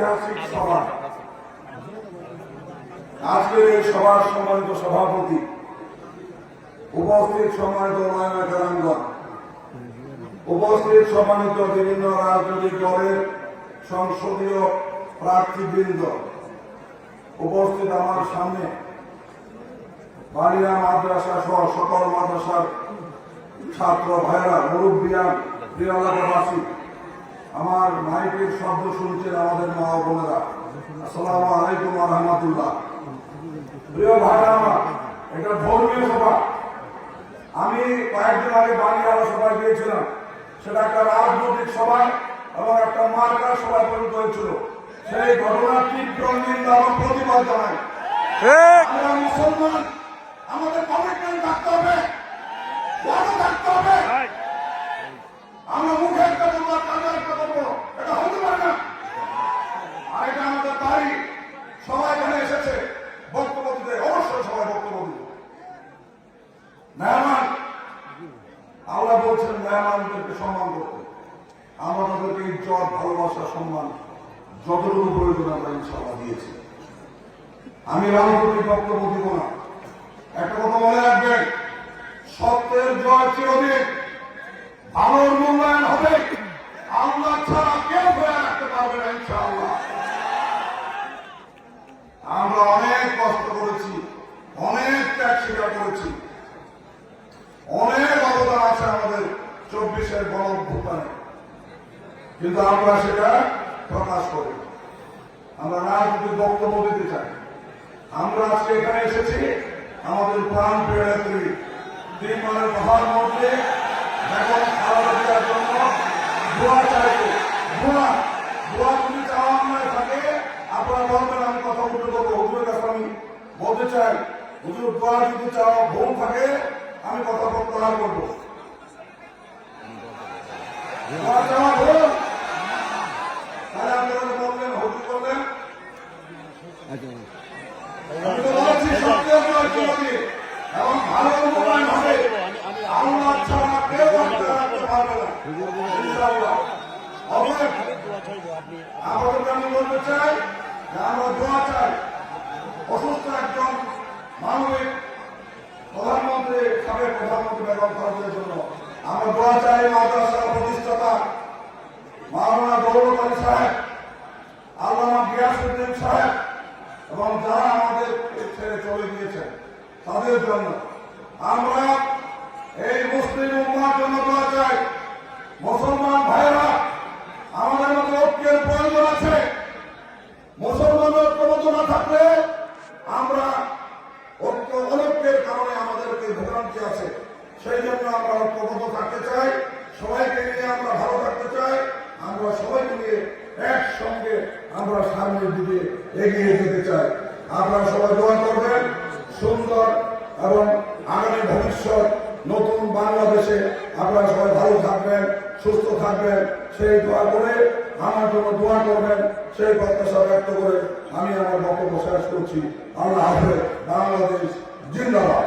ঐতিহাসিক সভা। আজকের এই সভার সম্মানিত সভাপতি, উপস্থিত সম্মানিত নয়নাকারাঙ্গন, উপস্থিত সম্মানিত বিভিন্ন রাজনৈতিক দলের সংসদীয় প্রার্থীবৃন্দ, উপস্থিত আমার সামনে বালিয়া মাদ্রাসা সহ সকল মাদ্রাসার ছাত্র ভাইরা, মুরব্বিয়ান, প্রিয় এলাকাবাসী, আমার মাইকের শব্দ শুনছেন আমাদের মা ও বোনেরা, আসসালামু আলাইকুম ওয়া রাহমাতুল্লাহ। প্রিয় ভাইরা আমার, এটা ধর্মীয় সভা। আমি কয়েকদিন আগে বালিয়া সভায় গিয়েছিলাম, সেটা একটা রাজনৈতিক সভা এবং একটা মার্কার সভায় পরিণত হয়েছিল। সেই ঘটনার তীব্র নিন্দা এবং প্রতিবাদ জানাই। আমরা মুসলমান, আমাদের কমিটমেন্ট থাকতে হবে, ওয়াদা থাকতে হবে। আমরা মুখে একটা বলবো, কাজে একটা করবো, এটা হতে পারে না। আর এটা আমাদের বাড়ি, সবাই এখানে এসেছে বক্তব্য দিতে, অবশ্যই সবাই বক্তব্য দিতে। মেহমান, আল্লাহ বলছেন মেহমানদেরকে সম্মান করতে। আমরা তাদেরকে ইজ্জত, ভালোবাসা, সম্মান যতটুকু প্রয়োজন আমরা ইনশাআল্লাহ দিয়েছি। আমি রাজনৈতিক বক্তব্য দিব না। একটা কথা মনে রাখবেন, সত্যের জয় চিরদিন, ভালোর মূল্যায়ন হবে। আল্লাহ ছাড়া কেউ ধরে রাখতে পারবে না ইনশাআল্লাহ। আমরা অনেক কষ্ট করেছি, অনেক ত্যাগ স্বীকার করেছি, অনেক অবদান আছে আমাদের 24-এর গণঅভ্যুত্থানে, কিন্তু আমরা সেটা প্রকাশ করি। আমরা রাজনৈতিক বক্তব্য দিতে চাই। আমরা আজকে এখানে এসেছি আমাদের প্রাণ প্রিয় নেত্রী, 3 মানের প্রধানমন্ত্রী বেগম খালেদা জিয়ার জন্য দোয়া চাইতে। দোয়া যদি চাওয়া অন্যায় থাকে আপনারা বলবেন, আমি কথা বলতে করবো। হুজুরের কাছে আমি বলতে চাই, হুজুর দোয়া যদি চাওয়া ভুল থাকে আমি কথা প্রত্যাহার করবো। দোয়া চাওয়া ভুল তাহলে আপনারা বলবেন, হুজুর বললেন আমি তো বলছি সত্যের জয় চিরদিন এবং ভালো মূল্যায়ন হবে। আল্লাহ ছাড়া কেউ রাখতে পারবে না ইনশাআল্লাহ। আমাদেরকে আমি বলতে চাই যে আমরা দোয়া চাই অসুস্থ একজন মানবিক প্রধানমন্ত্রী, সাবেক প্রধানমন্ত্রী বেগম খালেদার জন্য। আমরা দোয়া চাই মাদ্রাসার প্রতিষ্ঠাতা মাওলানা দৌলত আলী সাহেব, আল্লামা গিয়াসউদ্দিন সাহেব এবং যারা আমাদের ছেড়ে চলে গিয়েছেন তাদের জন্য। আমরা এই মুসলিম উম্মার জন্য দোয়া চাই। মুসলমান ভাইরা, আমাদের মধ্যে ঐক্যের প্রয়োজন আছে। মুসলমানের ঐক্যবদ্ধ না থাকলে আমরা অনৈক্যের কারণে আমাদেরকে ভোগান্তি আছে। সেই জন্য আমরা ঐক্যবদ্ধ থাকতে চাই, সবাইকে নিয়ে আমরা ভালো থাকতে চাই। আমরা সবাইকে নিয়ে একসঙ্গে আমরা সামনের দিকে এগিয়ে যেতে চাই। আপনারা সবাই দোয়া করবেন সুন্দর এবং আগামী ভবিষ্যৎ নতুন বাংলাদেশে আপনারা সবাই ভালো থাকবেন, সুস্থ থাকবেন, সেই দোয়া করে আমার জন্য দোয়া করবেন, সেই প্রত্যাশা ব্যক্ত করে আমি আমার বক্তব্য শেষ করছি। আল্লাহ হাফেজ। বাংলাদেশ জিন্দাবাদ।